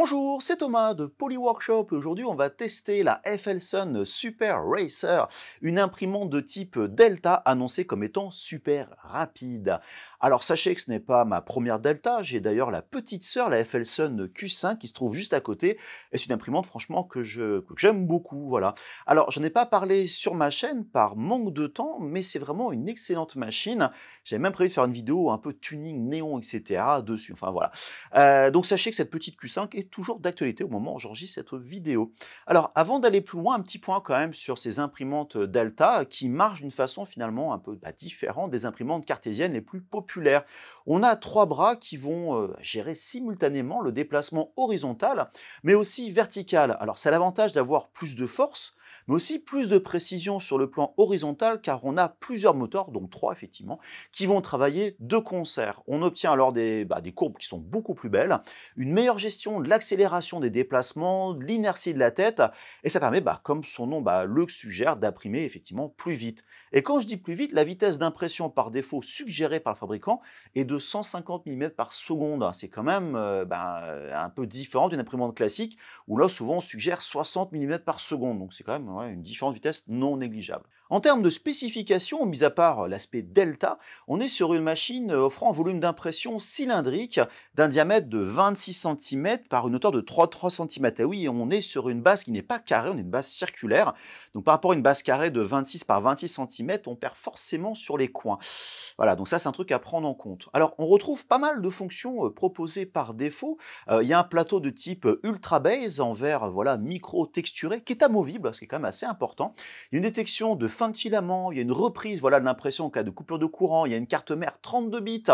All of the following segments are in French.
Bonjour, c'est Thomas de Polyworkshop et aujourd'hui on va tester la FLSun Super Racer, une imprimante de type Delta annoncée comme étant super rapide. Alors sachez que ce n'est pas ma première Delta, j'ai d'ailleurs la petite sœur, la FLSun Q5 qui se trouve juste à côté et c'est une imprimante franchement que j'aime beaucoup, voilà. Alors j'en ai pas parlé sur ma chaîne par manque de temps, mais c'est vraiment une excellente machine. J'avais même prévu de faire une vidéo un peu tuning néon, etc. dessus, enfin voilà. Donc sachez que cette petite Q5 est toujours d'actualité au moment où j'enregistre cette vidéo. Alors avant d'aller plus loin, un petit point quand même sur ces imprimantes Delta qui marchent d'une façon finalement un peu différente des imprimantes cartésiennes les plus populaires. On a trois bras qui vont gérer simultanément le déplacement horizontal mais aussi vertical. Alors c'est l'avantage d'avoir plus de force mais aussi plus de précision sur le plan horizontal car on a plusieurs moteurs, donc trois effectivement, qui vont travailler de concert. On obtient alors des courbes qui sont beaucoup plus belles, une meilleure gestion de l'accélération des déplacements, de l'inertie de la tête, et ça permet, comme son nom le suggère, d'imprimer effectivement plus vite. Et quand je dis plus vite, la vitesse d'impression par défaut suggérée par le fabricant est de 150 mm par seconde. C'est quand même un peu différent d'une imprimante classique, où là souvent on suggère 60 mm par seconde, donc c'est quand même une différence de vitesse non négligeable. En termes de spécifications, mis à part l'aspect Delta, on est sur une machine offrant un volume d'impression cylindrique d'un diamètre de 26 cm par une hauteur de 3 cm. Et oui, on est sur une base qui n'est pas carrée, on est une base circulaire. Donc par rapport à une base carrée de 26 par 26 cm, on perd forcément sur les coins. Voilà, donc ça c'est un truc à prendre en compte. Alors on retrouve pas mal de fonctions proposées par défaut. Il y a un plateau de type Ultra Base en verre micro texturé qui est amovible, ce qui est quand même assez important. Il y a une détection de fin de filament, il y a une reprise de l'impression en cas de coupure de courant, il y a une carte mère 32 bits,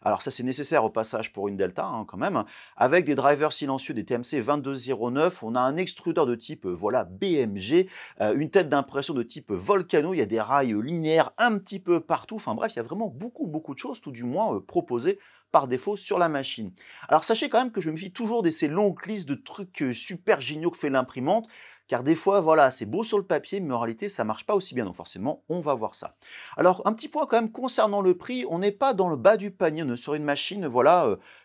alors ça c'est nécessaire au passage pour une Delta quand même, avec des drivers silencieux des TMC 2209, on a un extrudeur de type BMG, une tête d'impression de type Volcano, il y a des rails linéaires un petit peu partout, enfin bref, il y a vraiment beaucoup de choses, tout du moins proposées par défaut sur la machine. Alors sachez quand même que je me méfie toujours de ces longues listes de trucs super géniaux que fait l'imprimante, car des fois, c'est beau sur le papier, mais en réalité, ça marche pas aussi bien. Donc forcément, on va voir ça. Alors, un petit point quand même concernant le prix, on n'est pas dans le bas du panier, on est sur une machine,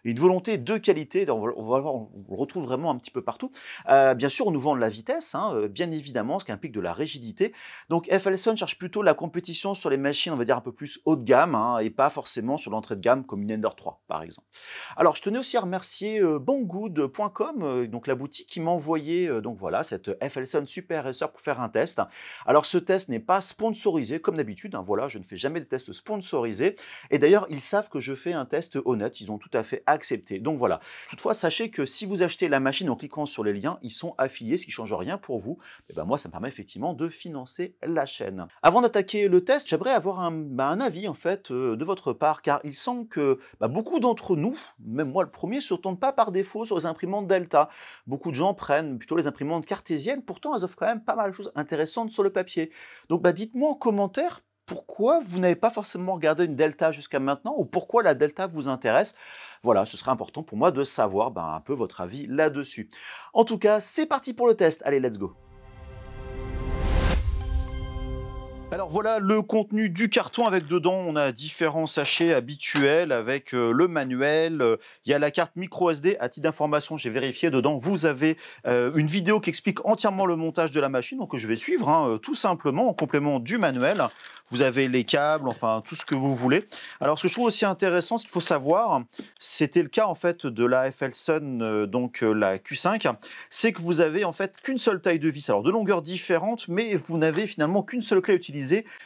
une volonté de qualité. On le retrouve vraiment un petit peu partout. Bien sûr, on nous vend de la vitesse, bien évidemment, ce qui implique de la rigidité. Donc, FLSun cherche plutôt la compétition sur les machines, on va dire un peu plus haut de gamme, et pas forcément sur l'entrée de gamme comme une Ender 3, par exemple. Alors, je tenais aussi à remercier banggood.com, donc la boutique qui m'a envoyé cette FLSun Super Racer pour faire un test. Alors ce test n'est pas sponsorisé comme d'habitude, je ne fais jamais de tests sponsorisés et d'ailleurs ils savent que je fais un test honnête, ils ont tout à fait accepté. Donc voilà. Toutefois sachez que si vous achetez la machine en cliquant sur les liens, ils sont affiliés, ce qui ne change rien pour vous. Et moi ça me permet effectivement de financer la chaîne. Avant d'attaquer le test, j'aimerais avoir un avis en fait de votre part car il semble que beaucoup d'entre nous, même moi le premier, se tournent pas par défaut sur les imprimantes Delta. Beaucoup de gens prennent plutôt les imprimantes cartésiennes. Pourtant, elles offrent quand même pas mal de choses intéressantes sur le papier. Donc, dites-moi en commentaire pourquoi vous n'avez pas forcément regardé une Delta jusqu'à maintenant ou pourquoi la Delta vous intéresse. Voilà, ce serait important pour moi de savoir un peu votre avis là-dessus. En tout cas, c'est parti pour le test. Allez, let's go! Alors voilà le contenu du carton avec dedans, on a différents sachets habituels avec le manuel, il y a la carte micro SD, à titre d'information j'ai vérifié dedans, vous avez une vidéo qui explique entièrement le montage de la machine, donc je vais suivre tout simplement en complément du manuel. Vous avez les câbles, enfin tout ce que vous voulez. Alors ce que je trouve aussi intéressant, ce qu'il faut savoir, c'était le cas en fait de la FLSun, la Q5, c'est que vous avez en fait qu'une seule taille de vis, alors de longueur différente, mais vous n'avez finalement qu'une seule clé utilisée,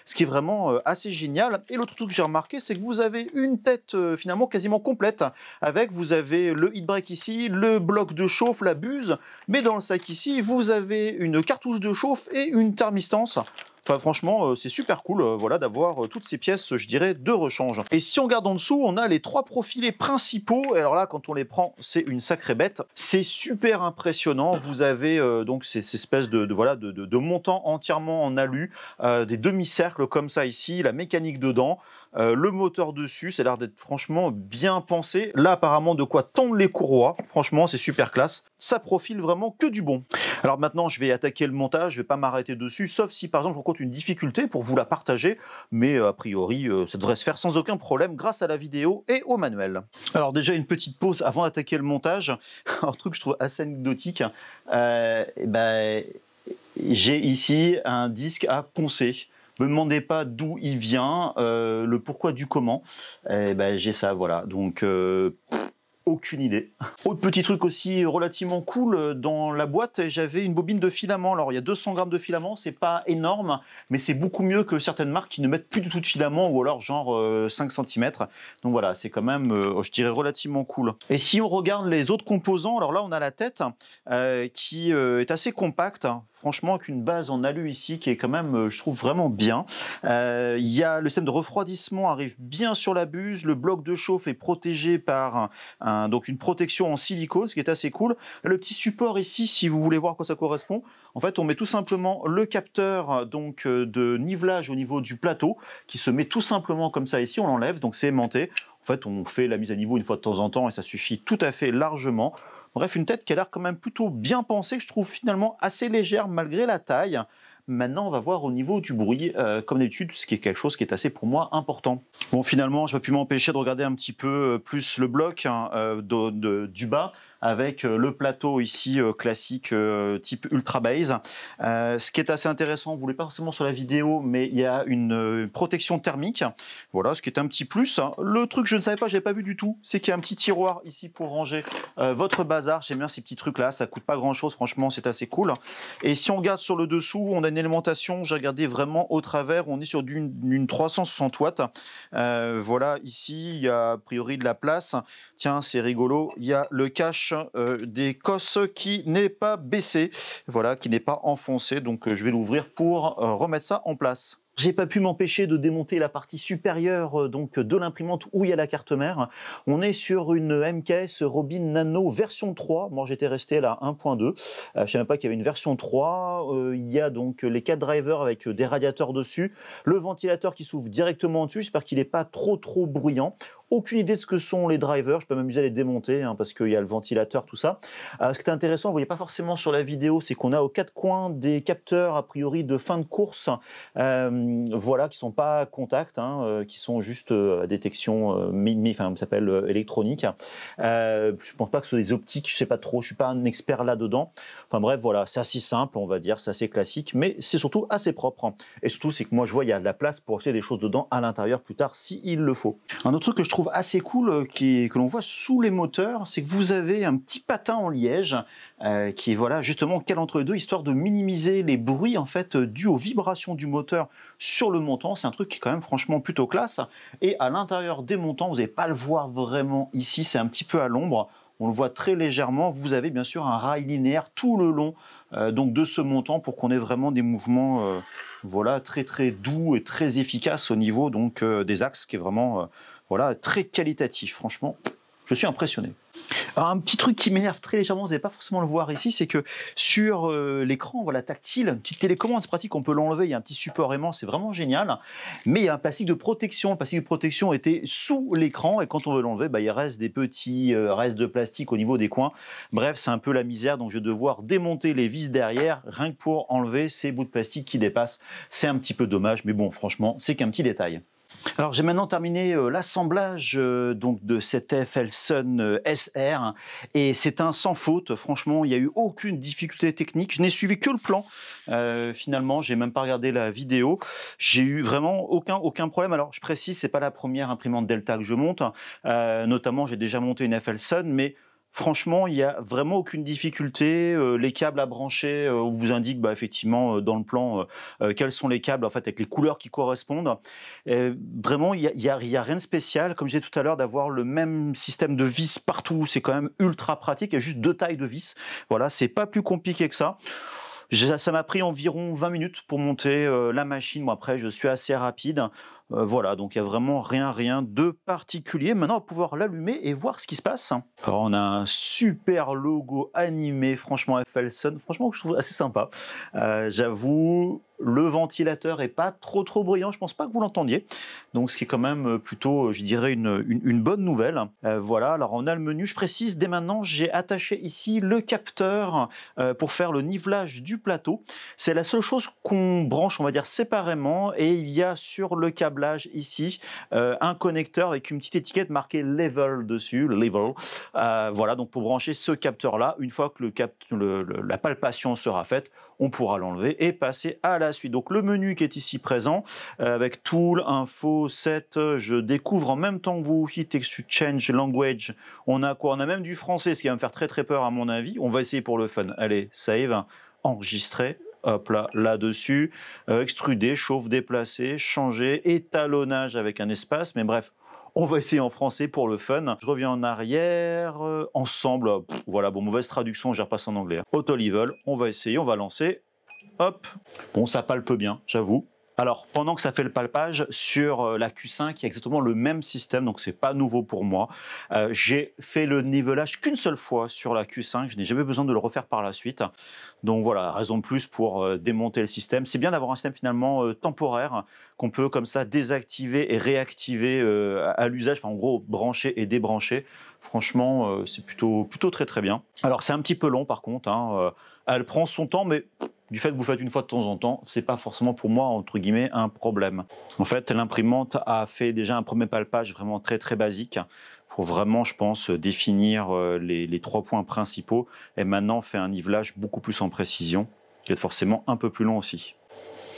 ce qui est vraiment assez génial. Et l'autre truc que j'ai remarqué, c'est que vous avez une tête finalement quasiment complète, avec vous avez le heat break ici, le bloc de chauffe, la buse, mais dans le sac ici, vous avez une cartouche de chauffe et une thermistance. Enfin, franchement, c'est super cool d'avoir toutes ces pièces, je dirais, de rechange. Et si on regarde en dessous, on a les trois profilés principaux. Et alors là, quand on les prend, c'est une sacrée bête. C'est super impressionnant. Vous avez donc ces espèces de montants entièrement en alu, des demi-cercles comme ça ici, la mécanique dedans, le moteur dessus. Ça a l'air d'être franchement bien pensé. Là, apparemment, de quoi tendre les courroies. Franchement, c'est super classe. Ça profile vraiment que du bon. Alors maintenant, je vais attaquer le montage. Je vais pas m'arrêter dessus, sauf si par exemple, on rencontre une difficulté pour vous la partager, mais a priori, ça devrait se faire sans aucun problème grâce à la vidéo et au manuel. Alors déjà, une petite pause avant d'attaquer le montage. Un truc que je trouve assez anecdotique, j'ai ici un disque à poncer. Ne me demandez pas d'où il vient, le pourquoi du comment. J'ai ça, voilà. Donc, aucune idée. Autre petit truc aussi relativement cool, dans la boîte, j'avais une bobine de filament. Alors, il y a 200 grammes de filament, c'est pas énorme, mais c'est beaucoup mieux que certaines marques qui ne mettent plus du tout de filament, ou alors genre 5 cm. Donc voilà, c'est quand même, je dirais, relativement cool. Et si on regarde les autres composants, alors là, on a la tête qui est assez compacte. Franchement, avec une base en alu ici qui est quand même, je trouve, vraiment bien. Il y a le système de refroidissement arrive bien sur la buse. Le bloc de chauffe est protégé par donc une protection en silicone, ce qui est assez cool. Le petit support ici, si vous voulez voir à quoi ça correspond, en fait, on met tout simplement le capteur donc de nivelage au niveau du plateau qui se met tout simplement comme ça ici. On l'enlève, donc c'est aimanté. En fait, on fait la mise à niveau une fois de temps en temps et ça suffit tout à fait largement. Bref, une tête qui a l'air quand même plutôt bien pensée, je trouve finalement assez légère malgré la taille. Maintenant, on va voir au niveau du bruit, comme d'habitude, ce qui est quelque chose qui est assez pour moi important. Bon, finalement, je n'ai pas pu m'empêcher de regarder un petit peu plus le bloc du bas, avec le plateau ici classique type Ultra Base. Ce qui est assez intéressant, vous ne voulez pas forcément sur la vidéo, mais il y a une protection thermique. Voilà, ce qui est un petit plus. Le truc que je ne savais pas, je n'avais pas vu du tout, c'est qu'il y a un petit tiroir ici pour ranger votre bazar. J'aime bien ces petits trucs là, ça coûte pas grand chose, franchement, c'est assez cool. Et si on regarde sur le dessous, on a une alimentation, j'ai regardé vraiment au travers, on est sur d'une 360 watts. Voilà, ici, il y a a priori de la place. Tiens, c'est rigolo, il y a le cache des cosses qui n'est pas baissé, voilà, qui n'est pas enfoncé, donc je vais l'ouvrir pour remettre ça en place. J'ai pas pu m'empêcher de démonter la partie supérieure donc de l'imprimante où il y a la carte mère. On est sur une MKS Robin Nano version 3. Moi j'étais resté à la 1.2. Je savais pas qu'il y avait une version 3. Il y a donc les 4 drivers avec des radiateurs dessus. Le ventilateur qui s'ouvre directement dessus. J'espère qu'il n'est pas trop bruyant. Aucune idée de ce que sont les drivers, je peux m'amuser à les démonter parce qu'il y a le ventilateur, tout ça. Ce qui est intéressant, vous ne voyez pas forcément sur la vidéo, c'est qu'on a aux 4 coins des capteurs a priori de fin de course, voilà, qui ne sont pas à contact, qui sont juste à détection, ça s'appelle électronique. Je ne pense pas que ce soit des optiques, je ne sais pas trop, je ne suis pas un expert là-dedans. Enfin bref, voilà, c'est assez simple, on va dire, c'est assez classique, mais c'est surtout assez propre. Et surtout, c'est que moi je vois, il y a de la place pour acheter des choses dedans à l'intérieur plus tard, s'il le faut. Un autre truc que je trouve assez cool, que l'on voit sous les moteurs, c'est que vous avez un petit patin en liège qui est voilà, justement calé entre les deux, histoire de minimiser les bruits en fait dus aux vibrations du moteur sur le montant. C'est un truc qui est quand même franchement plutôt classe. Et à l'intérieur des montants, vous n'allez pas le voir vraiment ici, c'est un petit peu à l'ombre. On le voit très légèrement. Vous avez bien sûr un rail linéaire tout le long donc de ce montant pour qu'on ait vraiment des mouvements voilà, très doux et très efficaces au niveau donc, des axes, qui est vraiment voilà, très qualitatif. Franchement, je suis impressionné. Alors, un petit truc qui m'énerve très légèrement, vous n'allez pas forcément le voir ici, c'est que sur l'écran, voilà, tactile, une petite télécommande, c'est pratique, on peut l'enlever, il y a un petit support aimant, c'est vraiment génial. Mais il y a un plastique de protection. Le plastique de protection était sous l'écran et quand on veut l'enlever, il reste des petits restes de plastique au niveau des coins. Bref, c'est un peu la misère, donc je vais devoir démonter les vis derrière, rien que pour enlever ces bouts de plastique qui dépassent. C'est un petit peu dommage, mais bon, franchement, c'est qu'un petit détail. Alors j'ai maintenant terminé l'assemblage donc de cette FLSUN SR et c'est un sans faute. Franchement, il n'y a eu aucune difficulté technique. Je n'ai suivi que le plan. Finalement, j'ai même pas regardé la vidéo. J'ai eu vraiment aucun problème. Alors je précise, c'est pas la première imprimante Delta que je monte. Notamment, j'ai déjà monté une FLSUN, mais franchement, il n'y a vraiment aucune difficulté. Les câbles à brancher, on vous indique effectivement dans le plan quels sont les câbles en fait, avec les couleurs qui correspondent. Vraiment, il y a rien de spécial. Comme je disais tout à l'heure, d'avoir le même système de vis partout, c'est quand même ultra pratique. Il y a juste 2 tailles de vis. Voilà, c'est pas plus compliqué que ça. Ça m'a pris environ 20 minutes pour monter la machine. Moi, après, je suis assez rapide. Voilà, donc il n'y a vraiment rien de particulier. Maintenant, on va pouvoir l'allumer et voir ce qui se passe. Alors, on a un super logo animé, franchement, FLSUN. Franchement, je trouve assez sympa. J'avoue, Le ventilateur est pas trop brillant, je pense pas que vous l'entendiez. Donc ce qui est quand même plutôt, je dirais, une bonne nouvelle. Voilà, alors on a le menu, je précise, dès maintenant j'ai attaché ici le capteur pour faire le nivelage du plateau. C'est la seule chose qu'on branche, on va dire, séparément, et il y a sur le câblage ici un connecteur avec une petite étiquette marquée level dessus, level. Voilà, donc pour brancher ce capteur-là, une fois que la palpation sera faite, on pourra l'enlever et passer à la suite. Donc le menu qui est ici présent, avec Tool, Info, Set, je découvre en même temps que vous, Hit, Exchange, Language, on a quoi? On a même du français, ce qui va me faire très peur à mon avis. On va essayer pour le fun. Allez, save, enregistrer. Hop là, là-dessus, extruder, chauffe, déplacer, changer, étalonnage avec un espace, mais bref, on va essayer en français pour le fun. Je reviens en arrière, ensemble, voilà, bon, mauvaise traduction, je repasse en anglais. Auto level, on va essayer, on va lancer, hop, bon, ça palpe bien, j'avoue. Alors, pendant que ça fait le palpage, sur la Q5, il y a exactement le même système, donc c'est pas nouveau pour moi. J'ai fait le nivelage qu'une seule fois sur la Q5, je n'ai jamais besoin de le refaire par la suite. Donc voilà, raison de plus pour démonter le système. C'est bien d'avoir un système finalement temporaire, qu'on peut comme ça désactiver et réactiver à l'usage, enfin en gros brancher et débrancher. Franchement, c'est plutôt très bien. Alors c'est un petit peu long par contre, hein, elle prend son temps, mais du fait que vous faites une fois de temps en temps, c'est pas forcément pour moi, entre guillemets, un problème. En fait, l'imprimante a fait déjà un premier palpage vraiment très basique pour vraiment, je pense, définir les 3 points principaux et maintenant fait un nivelage beaucoup plus en précision, qui est forcément un peu plus long aussi.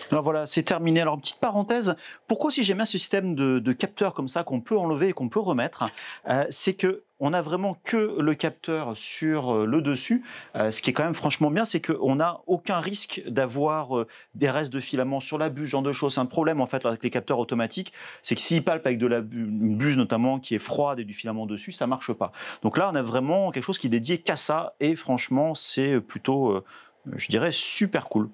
Alors voilà, c'est terminé. Alors, petite parenthèse, pourquoi si j'aime bien ce système de capteurs comme ça qu'on peut enlever et qu'on peut remettre, c'est que on n'a vraiment que le capteur sur le dessus. Ce qui est quand même franchement bien, c'est qu'on n'a aucun risque d'avoir des restes de filaments sur la buse, ce genre de choses. C'est un problème en fait avec les capteurs automatiques, c'est que s'ils palpent avec une buse notamment qui est froide et du filament dessus, ça marche pas. Donc là, on a vraiment quelque chose qui est dédié qu'à ça et franchement, c'est plutôt, je dirais, super cool.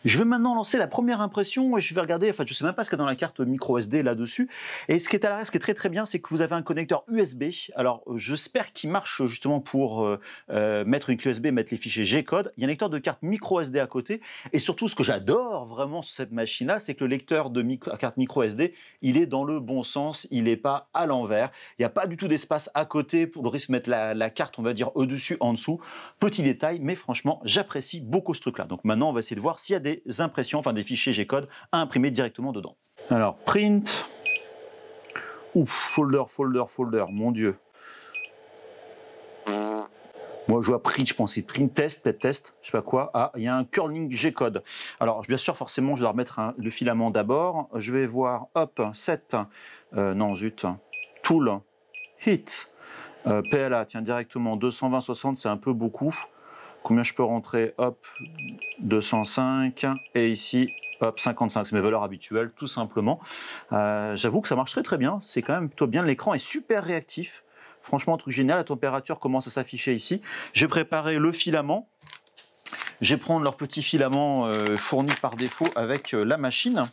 Je vais maintenant lancer la première impression et je vais regarder, enfin je ne sais même pas ce qu'il y a dans la carte micro SD là-dessus. Et ce qui est à l'arrière, ce qui est très bien, c'est que vous avez un connecteur USB. Alors j'espère qu'il marche justement pour mettre une clé USB, mettre les fichiers G-code. Il y a un lecteur de carte micro SD à côté. Et surtout, ce que j'adore vraiment sur cette machine-là, c'est que le lecteur de carte micro SD, il est dans le bon sens, il n'est pas à l'envers. Il n'y a pas du tout d'espace à côté pour le risque de mettre la carte, on va dire, au-dessus, en dessous. Petit détail, mais franchement, j'apprécie beaucoup ce truc-là. Donc maintenant, on va essayer de voir s'il y a des impressions, enfin des fichiers G-code à imprimer directement dedans. Alors, print. Ouf, folder, mon Dieu. Moi, je vois print, je pense que c'est print test, peut-être test, je sais pas quoi. Ah, il y a un curling G-code. Alors, bien sûr, forcément, je dois remettre le filament d'abord. Je vais voir, hop, set, non, zut, tool, hit, PLA, tiens, directement, 220-60, c'est un peu beaucoup. Combien je peux rentrer? Hop, 205, et ici, hop, 55, c'est mes valeurs habituelles, tout simplement. J'avoue que ça marche très bien, c'est quand même plutôt bien, l'écran est super réactif. Franchement, un truc génial, la température commence à s'afficher ici. J'ai préparé le filament. Je vais prendre leur petit filament fourni par défaut avec la machine.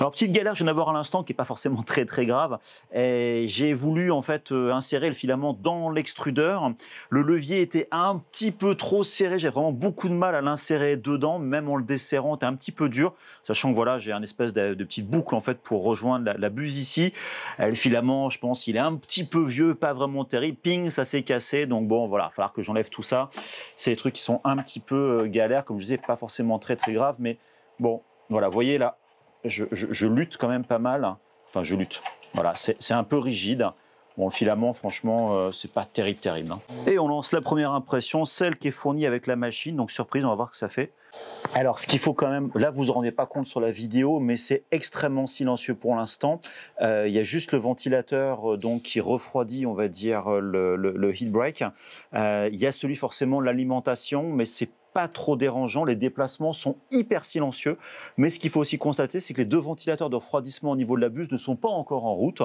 Alors petite galère, je viens d'avoir à l'instant qui n'est pas forcément très grave. J'ai voulu en fait insérer le filament dans l'extrudeur. Le levier était un petit peu trop serré, j'ai vraiment beaucoup de mal à l'insérer dedans, même en le desserrant, c'était un petit peu dur. Sachant que voilà, j'ai un espèce de petite boucle en fait pour rejoindre la buse ici. Le filament, je pense, il est un petit peu vieux, pas vraiment terrible. Ping, ça s'est cassé, donc bon voilà, il va falloir que j'enlève tout ça. C'est des trucs qui sont un petit peu galères, comme je disais, pas forcément très grave, mais bon, voilà, vous voyez là, je lutte quand même pas mal. Enfin, je lutte. Voilà, c'est un peu rigide. Bon, le filament, franchement, c'est pas terrible. Hein. Et on lance la première impression, celle qui est fournie avec la machine. Donc, surprise, on va voir ce que ça fait. Alors, ce qu'il faut quand même, là, vous ne vous rendez pas compte sur la vidéo, mais c'est extrêmement silencieux pour l'instant. Il y a juste le ventilateur donc, qui refroidit, on va dire, le heat break. Il y a celui, forcément, de l'alimentation, mais c'est pas trop dérangeant, les déplacements sont hyper silencieux, mais ce qu'il faut aussi constater, c'est que les deux ventilateurs de refroidissement au niveau de la buse ne sont pas encore en route.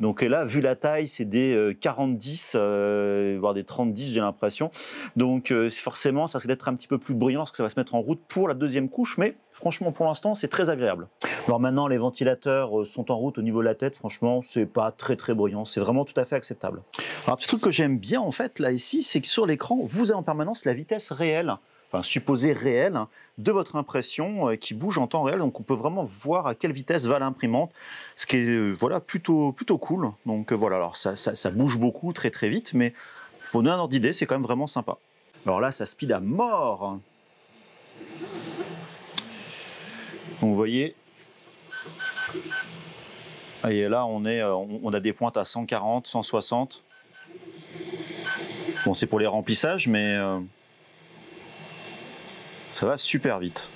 Donc là, vu la taille, c'est des 40-10, voire des 30-10, j'ai l'impression. Donc forcément, ça risque d'être un petit peu plus bruyant parce que ça va se mettre en route pour la deuxième couche, mais Franchement, pour l'instant, c'est très agréable. Alors maintenant, les ventilateurs sont en route au niveau de la tête. Franchement, c'est pas très très bruyant. C'est vraiment tout à fait acceptable. Alors, un petit truc que j'aime bien en fait là ici, c'est que sur l'écran, vous avez en permanence la vitesse réelle, enfin supposée réelle, de votre impression qui bouge en temps réel. Donc on peut vraiment voir à quelle vitesse va l'imprimante, ce qui est voilà plutôt cool. Donc voilà, alors ça bouge beaucoup très très vite, mais pour donner un ordre d'idée, c'est quand même vraiment sympa. Alors là, ça speed à mort. Donc vous voyez, et là on a des pointes à 140, 160. Bon, c'est pour les remplissages, mais ça va super vite.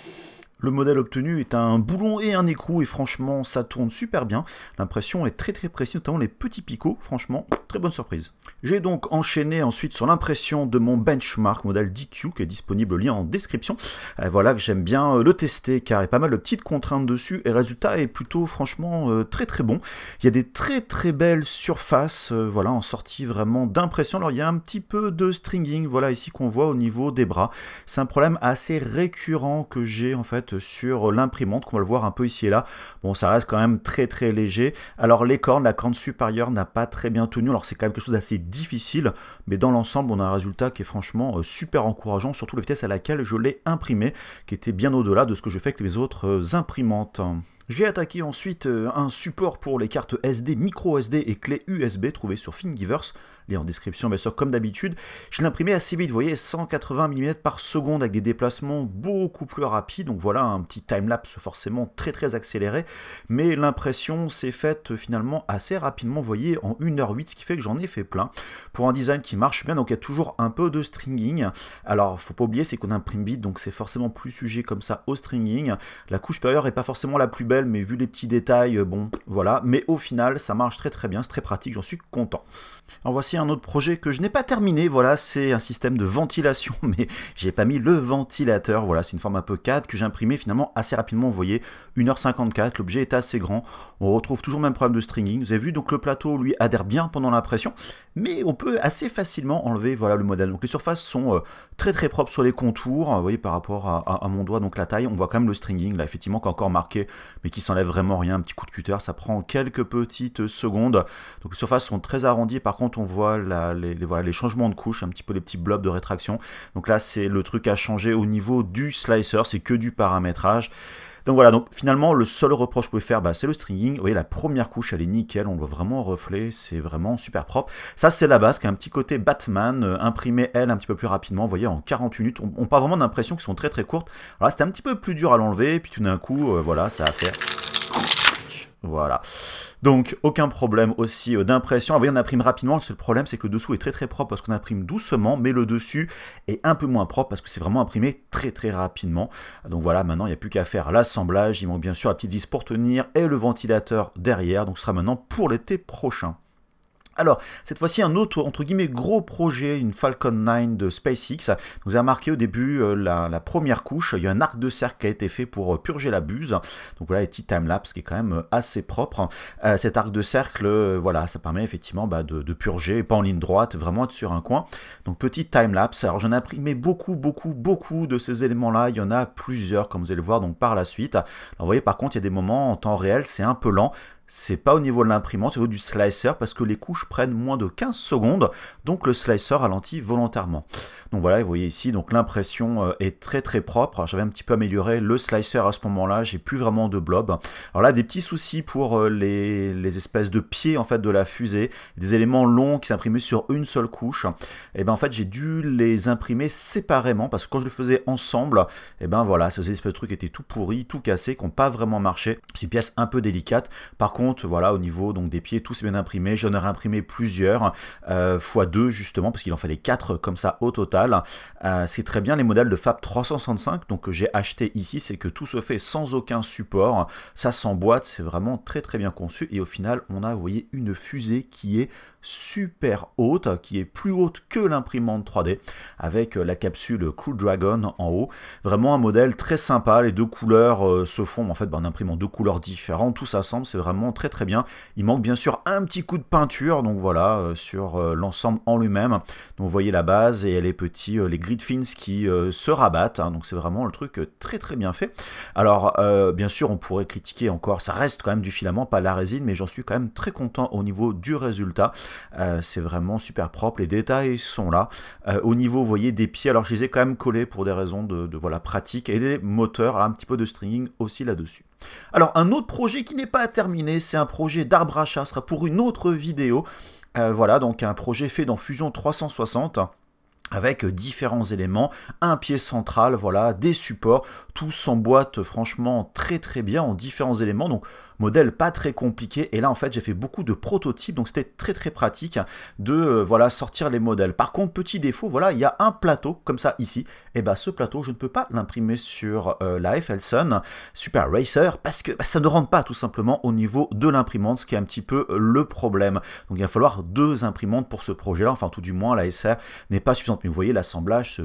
Le modèle obtenu est un boulon et un écrou et franchement ça tourne super bien. L'impression est très très précise, notamment les petits picots, franchement très bonne surprise. J'ai donc enchaîné ensuite sur l'impression de mon benchmark modèle DQ qui est disponible, le lien en description. Voilà que j'aime bien le tester car il y a pas mal de petites contraintes dessus et le résultat est plutôt franchement très très bon. Il y a des très très belles surfaces voilà, en sortie vraiment d'impression. Alors il y a un petit peu de stringing voilà ici qu'on voit au niveau des bras. C'est un problème assez récurrent que j'ai en fait sur l'imprimante, qu'on va le voir un peu ici et là. Bon, ça reste quand même très très léger. Alors les cornes, la corne supérieure n'a pas très bien tenu, alors c'est quand même quelque chose d'assez difficile, mais dans l'ensemble on a un résultat qui est franchement super encourageant, surtout la vitesse à laquelle je l'ai imprimé, qui était bien au-delà de ce que je fais avec les autres imprimantes. J'ai attaqué ensuite un support pour les cartes SD, micro SD et clés USB trouvées sur Thingiverse, lien en description bien sûr comme d'habitude. Je l'ai imprimé assez vite, vous voyez, 180 mm par seconde avec des déplacements beaucoup plus rapides, donc voilà un petit timelapse forcément très très accéléré, mais l'impression s'est faite finalement assez rapidement, vous voyez, en 1h08, ce qui fait que j'en ai fait plein, pour un design qui marche bien, donc il y a toujours un peu de stringing. Alors faut pas oublier, c'est qu'on imprime vite, donc c'est forcément plus sujet comme ça au stringing. La couche supérieure n'est pas forcément la plus belle, mais vu les petits détails, bon, voilà. Mais au final, ça marche très très bien, c'est très pratique, j'en suis content. Alors voici un autre projet que je n'ai pas terminé, voilà, c'est un système de ventilation, mais j'ai pas mis le ventilateur, voilà, c'est une forme un peu 4 que j'ai imprimé finalement assez rapidement, vous voyez, 1h54, l'objet est assez grand, on retrouve toujours le même problème de stringing, vous avez vu, donc le plateau, lui, adhère bien pendant l'impression, mais on peut assez facilement enlever, voilà, le modèle. Donc les surfaces sont très très propres sur les contours, vous voyez, par rapport à mon doigt, donc la taille, on voit quand même le stringing, là, effectivement, qui est encore marqué, mais qui s'enlève vraiment rien, un petit coup de cutter, ça prend quelques petites secondes, donc les surfaces sont très arrondies, par contre on voit voilà, les changements de couche, un petit peu les petits blobs de rétraction, donc là c'est le truc à changer au niveau du slicer, c'est que du paramétrage. Donc voilà, donc finalement le seul reproche que je pouvais faire, bah, c'est le stringing. Vous voyez, la première couche elle est nickel, on le voit vraiment en reflet, c'est vraiment super propre. Ça c'est la base, qui a un petit côté Batman, imprimé elle un petit peu plus rapidement, vous voyez, en 48 minutes. On parle vraiment d'impressions qui sont très très courtes. Alors là c'était un petit peu plus dur à l'enlever, puis tout d'un coup, voilà, ça a fait... Voilà. Donc aucun problème aussi d'impression. Vous voyez, on imprime rapidement, le seul problème c'est que le dessous est très très propre parce qu'on imprime doucement, mais le dessus est un peu moins propre parce que c'est vraiment imprimé très très rapidement. Donc voilà, maintenant il n'y a plus qu'à faire l'assemblage, il manque bien sûr la petite vis pour tenir et le ventilateur derrière, donc ce sera maintenant pour l'été prochain. Alors, cette fois-ci, un autre, entre guillemets, gros projet, une Falcon 9 de SpaceX. Vous avez remarqué au début la première couche, il y a un arc de cercle qui a été fait pour purger la buse. Donc voilà, les petits timelapse qui est quand même assez propre. Cet arc de cercle, voilà, ça permet effectivement de purger, pas en ligne droite, vraiment être sur un coin. Donc petit timelapse. Alors j'en ai imprimé beaucoup de ces éléments-là. Il y en a plusieurs, comme vous allez le voir donc par la suite. Alors vous voyez, par contre, il y a des moments en temps réel, c'est un peu lent. C'est pas au niveau de l'imprimante, c'est au niveau du slicer parce que les couches prennent moins de 15 secondes, donc le slicer ralentit volontairement. Donc voilà, vous voyez ici, donc l'impression est très très propre. J'avais un petit peu amélioré le slicer à ce moment-là, j'ai plus vraiment de blob. Alors là, des petits soucis pour les espèces de pieds en fait de la fusée, des éléments longs qui s'imprimaient sur une seule couche. Et ben en fait, j'ai dû les imprimer séparément parce que quand je les faisais ensemble, et ben voilà, ces espèces de trucs étaient tout pourris, tout cassés, qui n'ont pas vraiment marché. C'est une pièce un peu délicate. Par contre, voilà, au niveau donc des pieds, tout s'est bien imprimé. J'en ai imprimé plusieurs, x2 justement, parce qu'il en fallait 4 comme ça au total. C'est très bien les modèles de Fab 365, donc que j'ai acheté ici, c'est que tout se fait sans aucun support. Ça s'emboîte, c'est vraiment très très bien conçu. Et au final, on a, vous voyez, une fusée qui est super haute, qui est plus haute que l'imprimante 3D, avec la capsule Crew Dragon en haut. Vraiment un modèle très sympa, les deux couleurs se font en fait en imprimant deux couleurs différentes, tout s'assemble, c'est vraiment vraiment très très bien. Il manque bien sûr un petit coup de peinture, donc voilà, sur l'ensemble en lui-même. Donc vous voyez la base et les petits, les grid fins qui se rabattent, hein, donc c'est vraiment le truc très très bien fait. Alors bien sûr on pourrait critiquer encore, ça reste quand même du filament, pas de la résine, mais j'en suis quand même très content au niveau du résultat. C'est vraiment super propre, les détails sont là. Au niveau, vous voyez, des pieds, alors je les ai quand même collés pour des raisons de voilà, pratique, et les moteurs, là, un petit peu de stringing aussi là-dessus. Alors un autre projet qui n'est pas terminé, c'est un projet d'arbre à chat, ce sera pour une autre vidéo. Voilà, donc un projet fait dans Fusion 360 avec différents éléments, un pied central, voilà, des supports, tout s'emboîte franchement très très bien en différents éléments, donc modèle pas très compliqué, et là en fait j'ai fait beaucoup de prototypes, donc c'était très très pratique de voilà, sortir les modèles. Par contre, petit défaut, voilà, il y a un plateau comme ça ici, et bah ce plateau je ne peux pas l'imprimer sur la FLSUN Super Racer parce que ça ne rentre pas tout simplement au niveau de l'imprimante, ce qui est un petit peu le problème. Donc il va falloir 2 imprimantes pour ce projet là, enfin tout du moins la SR n'est pas suffisante, mais vous voyez l'assemblage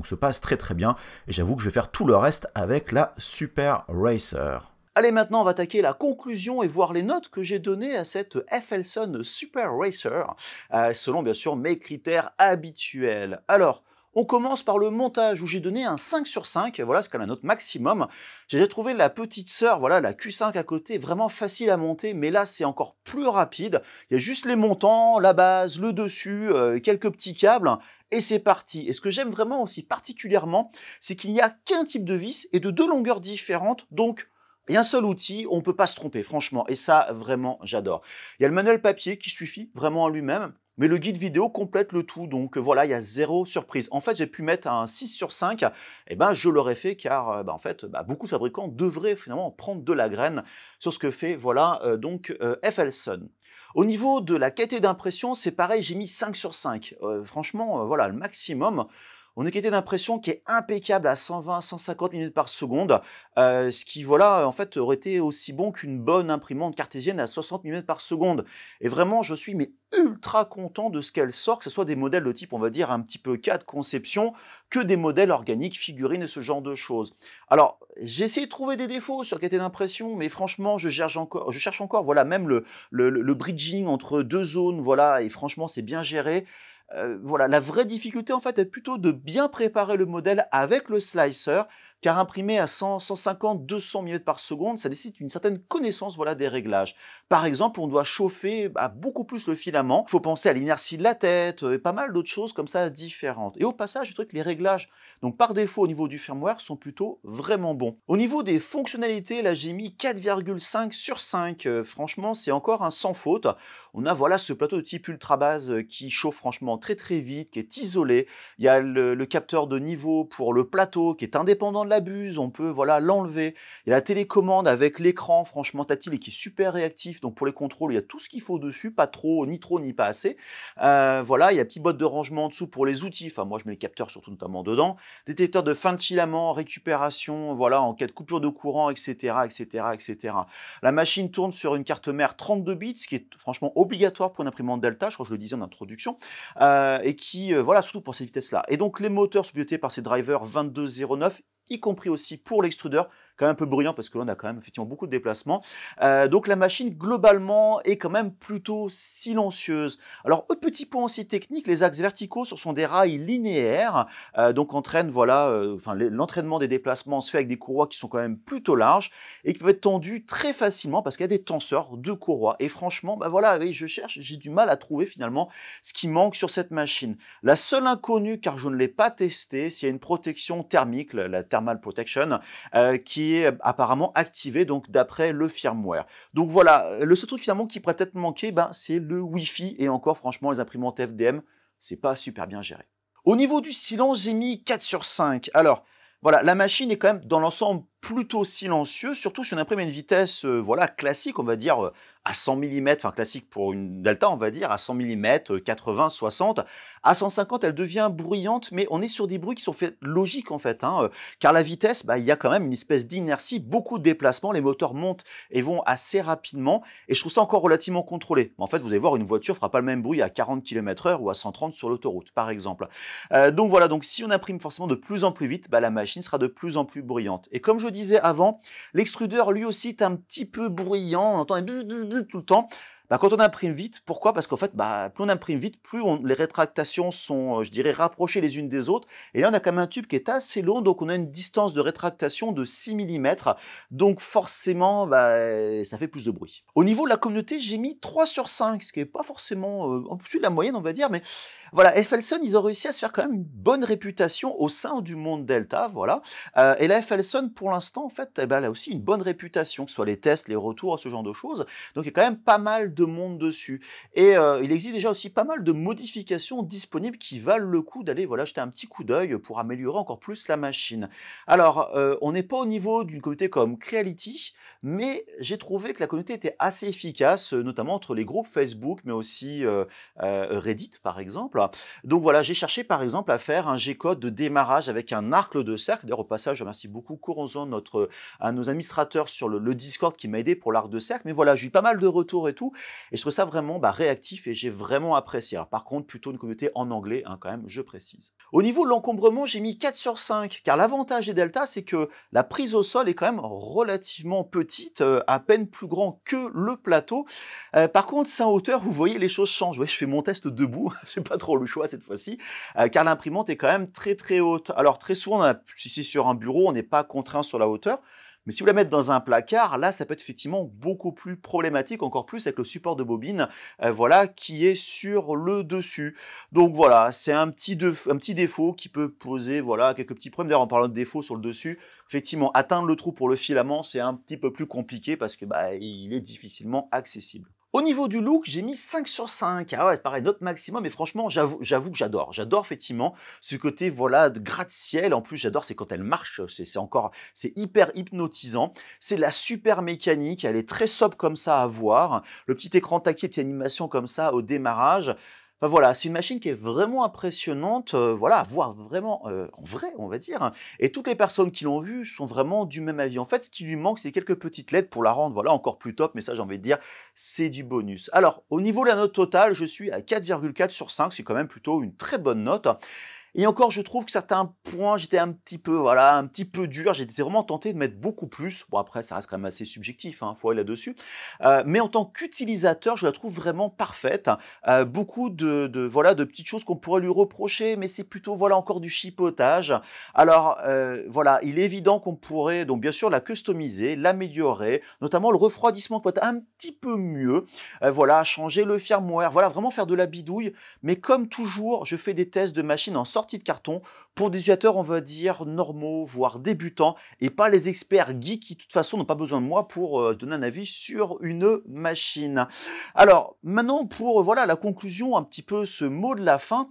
se passe très très bien, et j'avoue que je vais faire tout le reste avec la Super Racer. Allez, maintenant on va attaquer la conclusion et voir les notes que j'ai données à cette FLSUN Super Racer, selon bien sûr mes critères habituels. Alors, on commence par le montage où j'ai donné un 5 sur 5, voilà, c'est quand même la note maximum. J'ai déjà trouvé la petite sœur, voilà, la Q5 à côté, vraiment facile à monter, mais là c'est encore plus rapide. Il y a juste les montants, la base, le dessus, quelques petits câbles, et c'est parti. Et ce que j'aime vraiment aussi particulièrement, c'est qu'il n'y a qu'un type de vis et de 2 longueurs différentes, donc et un seul outil, on ne peut pas se tromper, franchement. Et ça, vraiment, j'adore. Il y a le manuel papier qui suffit vraiment en lui-même, mais le guide vidéo complète le tout. Donc voilà, il y a 0 surprise. En fait, j'ai pu mettre un 6 sur 5. Et ben, je l'aurais fait car en fait, beaucoup de fabricants devraient finalement prendre de la graine sur ce que fait voilà, FLSUN. Au niveau de la qualité d'impression, c'est pareil, j'ai mis 5 sur 5. Franchement, voilà, le maximum. On a une qualité d'impression qui est impeccable à 120-150 minutes par seconde, ce qui, voilà, en fait, aurait été aussi bon qu'une bonne imprimante cartésienne à 60 minutes par seconde. Et vraiment, je suis mais ultra content de ce qu'elle sort, que ce soit des modèles de type, on va dire, un petit peu cas de conception, que des modèles organiques, figurines et ce genre de choses. Alors, j'ai essayé de trouver des défauts sur la qualité d'impression, mais franchement, je cherche encore, voilà, même le bridging entre 2 zones, voilà, et franchement, c'est bien géré. Voilà, la vraie difficulté en fait est plutôt de bien préparer le modèle avec le slicer, car imprimer à 100, 150, 200 minutes par seconde, ça nécessite une certaine connaissance voilà, des réglages. Par exemple, on doit chauffer beaucoup plus le filament, il faut penser à l'inertie de la tête, et pas mal d'autres choses comme ça différentes. Et au passage, je trouve que les réglages, donc par défaut au niveau du firmware, sont plutôt vraiment bons. Au niveau des fonctionnalités, là j'ai mis 4,5 sur 5, franchement c'est encore un sans faute. On a voilà ce plateau de type ultra base qui chauffe franchement très très vite, qui est isolé. Il y a le capteur de niveau pour le plateau qui est indépendant de la buse, on peut voilà l'enlever. Il y a la télécommande avec l'écran franchement tactile et qui est super réactif, donc pour les contrôles il y a tout ce qu'il faut dessus, pas trop ni pas assez. Voilà, il y a une petite boîte de rangement en dessous pour les outils, enfin moi je mets les capteurs surtout notamment dedans. Détecteur de fin de filament, récupération, voilà, en cas de coupure de courant, etc., etc., etc. La machine tourne sur une carte mère 32 bits, ce qui est franchement obligatoire pour une imprimante Delta, je crois que je le disais en introduction, et qui, voilà, surtout pour ces vitesses-là. Et donc les moteurs sont pilotés par ces drivers 2209, y compris aussi pour l'extrudeur, quand même un peu bruyant parce que là on a quand même effectivement beaucoup de déplacements. Donc la machine globalement est quand même plutôt silencieuse. Alors autre petit point aussi technique, les axes verticaux ce sont des rails linéaires, donc entraînent voilà, l'entraînement des déplacements se fait avec des courroies qui sont quand même plutôt larges et qui peuvent être tendues très facilement parce qu'il y a des tenseurs de courroies. Et franchement, voilà, oui, je cherche, j'ai du mal à trouver finalement ce qui manque sur cette machine. La seule inconnue, car je ne l'ai pas testée, c'est une protection thermique, la Thermal Protection, qui est apparemment activé donc d'après le firmware. Donc voilà, le seul truc finalement qui pourrait peut-être manquer, c'est le Wi-Fi, et encore franchement les imprimantes FDM, c'est pas super bien géré. Au niveau du silence, j'ai mis 4 sur 5. Alors voilà, la machine est quand même dans l'ensemble plutôt silencieux, surtout si on imprime à une vitesse voilà, classique, on va dire à 100 mm, enfin classique pour une Delta, on va dire, à 100 mm, 80, 60. À 150, elle devient bruyante, mais on est sur des bruits qui sont faits logiques en fait, car la vitesse, il y a quand même une espèce d'inertie, beaucoup de déplacements, les moteurs montent et vont assez rapidement, et je trouve ça encore relativement contrôlé. En fait, vous allez voir, une voiture fera pas le même bruit à 40 km/h ou à 130 sur l'autoroute, par exemple. Donc voilà, donc si on imprime forcément de plus en plus vite, la machine sera de plus en plus bruyante. Et comme je disais avant, l'extrudeur lui aussi est un petit peu bruyant, on entend des bzz bzz bzz tout le temps. Bah, quand on imprime vite, pourquoi? Parce qu'en fait, bah, plus on imprime vite, les rétractations sont, je dirais, rapprochées les unes des autres. Et là, on a quand même un tube qui est assez long, donc on a une distance de rétractation de 6 mm. Donc forcément, bah, ça fait plus de bruit. Au niveau de la communauté, j'ai mis 3 sur 5, ce qui n'est pas forcément en plus de la moyenne, on va dire, mais voilà, FLSON, ils ont réussi à se faire quand même une bonne réputation au sein du monde Delta, voilà. Et la FLSON, pour l'instant, en fait, eh ben, elle a aussi une bonne réputation, que ce soit les tests, les retours, ce genre de choses. Donc il y a quand même pas mal de monde dessus. Et il existe déjà aussi pas mal de modifications disponibles qui valent le coup d'aller voilà, jeter un petit coup d'œil pour améliorer encore plus la machine. Alors, on n'est pas au niveau d'une communauté comme Creality, mais j'ai trouvé que la communauté était assez efficace, notamment entre les groupes Facebook, mais aussi Reddit, par exemple. Donc voilà, j'ai cherché par exemple à faire un G-code de démarrage avec un arc de cercle. D'ailleurs, au passage, je remercie beaucoup Corazon, un de nos administrateurs sur le Discord qui m'a aidé pour l'arc de cercle. Mais voilà, j'ai eu pas mal de retours et tout. Et je trouve ça vraiment réactif et j'ai vraiment apprécié. Alors par contre, plutôt une communauté en anglais, hein, quand même, je précise. Au niveau de l'encombrement, j'ai mis 4 sur 5, car l'avantage des Delta, c'est que la prise au sol est quand même relativement petite, à peine plus grand que le plateau. Par contre, c'est en hauteur, vous voyez, les choses changent. Ouais, je fais mon test debout, j'ai pas trop le choix cette fois-ci, car l'imprimante est quand même très très haute. Alors très souvent, si c'est sur un bureau, on n'est pas contraint sur la hauteur. Mais si vous la mettez dans un placard, là, ça peut être effectivement beaucoup plus problématique, encore plus avec le support de bobine, voilà, qui est sur le dessus. Donc voilà, c'est un petit défaut qui peut poser, voilà, quelques petits problèmes. D'ailleurs, en parlant de défauts sur le dessus, effectivement, atteindre le trou pour le filament, c'est un petit peu plus compliqué parce que il est difficilement accessible. Au niveau du look, j'ai mis 5 sur 5. Ah ouais, c'est pareil, note maximum, mais franchement, j'avoue que j'adore. J'adore effectivement ce côté, voilà, de gratte-ciel. En plus, j'adore, c'est quand elle marche, c'est hyper hypnotisant. C'est la super mécanique, elle est très sobre comme ça à voir. Le petit écran tactile, petite animation comme ça au démarrage. Enfin, voilà, c'est une machine qui est vraiment impressionnante, voilà, à voir vraiment en vrai, on va dire. Et toutes les personnes qui l'ont vue sont vraiment du même avis. En fait, ce qui lui manque, c'est quelques petites lettres pour la rendre, voilà, encore plus top. Mais ça, j'ai envie de dire, c'est du bonus. Alors, au niveau de la note totale, je suis à 4,4 sur 5. C'est quand même plutôt une très bonne note. Et encore, je trouve que certains points, j'étais un petit peu dur. J'étais vraiment tenté de mettre beaucoup plus. Bon, après, ça reste quand même assez subjectif, hein, faut aller là-dessus. Mais en tant qu'utilisateur, je la trouve vraiment parfaite. Beaucoup de petites choses qu'on pourrait lui reprocher, mais c'est plutôt, voilà, encore du chipotage. Alors, voilà, il est évident qu'on pourrait, donc bien sûr, la customiser, l'améliorer, notamment le refroidissement peut être un petit peu mieux. Voilà, changer le firmware, voilà, vraiment faire de la bidouille. Mais comme toujours, je fais des tests de machines en sortie de carton pour des utilisateurs, on va dire, normaux, voire débutants, et pas les experts geeks qui, de toute façon, n'ont pas besoin de moi pour donner un avis sur une machine. Alors, maintenant, pour voilà, la conclusion, un petit peu ce mot de la fin,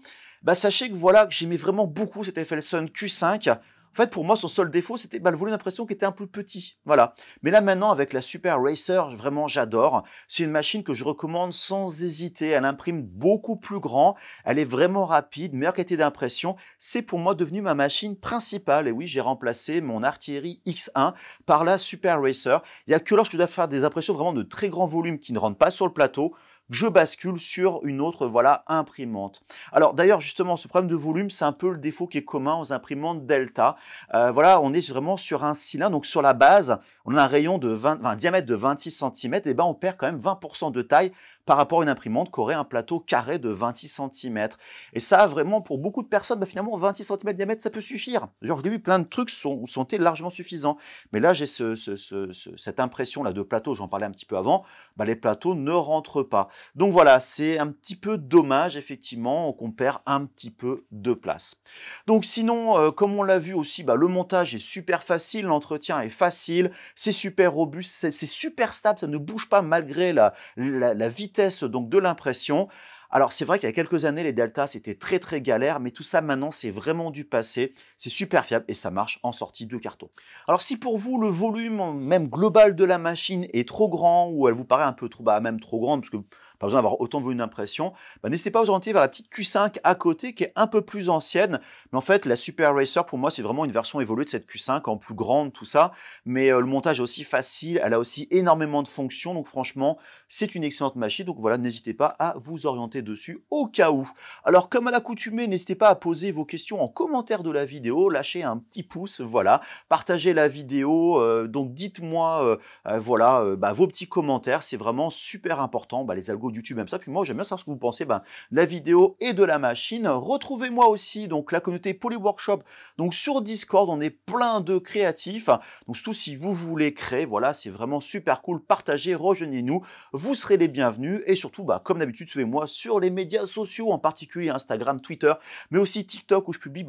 sachez que voilà, que j'aimais vraiment beaucoup cette FLSON Q5. En fait, pour moi, son seul défaut, c'était le volume d'impression qui était un peu petit. Voilà. Mais là, maintenant, avec la Super Racer, vraiment, j'adore. C'est une machine que je recommande sans hésiter. Elle imprime beaucoup plus grand. Elle est vraiment rapide, meilleure qualité d'impression. C'est pour moi devenu ma machine principale. Et oui, j'ai remplacé mon Artillery X1 par la Super Racer. Il n'y a que lorsque je dois faire des impressions vraiment de très grand volume qui ne rentrent pas sur le plateau, je bascule sur une autre, voilà, imprimante. Alors d'ailleurs, justement, ce problème de volume, c'est un peu le défaut qui est commun aux imprimantes Delta. Voilà, on est vraiment sur un cylindre, donc sur la base, on a un rayon un diamètre de 26 cm, et on perd quand même 20% de taille par rapport à une imprimante qui aurait un plateau carré de 26 cm. Et ça, vraiment, pour beaucoup de personnes, finalement, 26 cm de diamètre, ça peut suffire. Genre, je l'ai vu, plein de trucs sont largement suffisants. Mais là, j'ai cette impression-là de plateau, j'en parlais un petit peu avant, les plateaux ne rentrent pas. Donc voilà, c'est un petit peu dommage, effectivement, qu'on perd un petit peu de place. Donc sinon, comme on l'a vu aussi, le montage est super facile, l'entretien est facile, c'est super robuste, c'est super stable, ça ne bouge pas malgré la vitesse donc de l'impression. Alors c'est vrai qu'il y a quelques années, les Delta, c'était très très galère, mais tout ça maintenant, c'est vraiment du passé. C'est super fiable et ça marche en sortie de carton. Alors si pour vous, le volume même global de la machine est trop grand ou elle vous paraît un peu trop, même trop grande, parce que pas besoin d'avoir autant de volume d'impression, n'hésitez pas à vous orienter vers la petite Q5 à côté qui est un peu plus ancienne. Mais en fait, la Super Racer, pour moi, c'est vraiment une version évoluée de cette Q5 en plus grande, tout ça. Mais le montage est aussi facile, elle a aussi énormément de fonctions. Donc franchement, c'est une excellente machine. Donc voilà, n'hésitez pas à vous orienter dessus au cas où. Alors comme à l'accoutumée, n'hésitez pas à poser vos questions en commentaire de la vidéo, lâchez un petit pouce, voilà, partagez la vidéo, donc dites-moi voilà, vos petits commentaires, c'est vraiment super important, les algos de YouTube aiment ça, puis moi j'aime bien savoir ce que vous pensez de la vidéo et de la machine. Retrouvez-moi aussi donc la communauté Polyworkshop, donc sur Discord, on est plein de créatifs, donc surtout si vous voulez créer, voilà, c'est vraiment super cool, partagez, rejoignez-nous, vous serez les bienvenus, et surtout, comme d'habitude, suivez-moi sur les médias sociaux, en particulier Instagram, Twitter, mais aussi TikTok, où je publie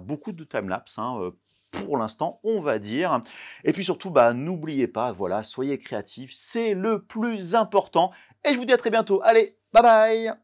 beaucoup de timelapse, pour l'instant, on va dire. Et puis surtout, n'oubliez pas, voilà, soyez créatifs, c'est le plus important. Et je vous dis à très bientôt. Allez, bye bye!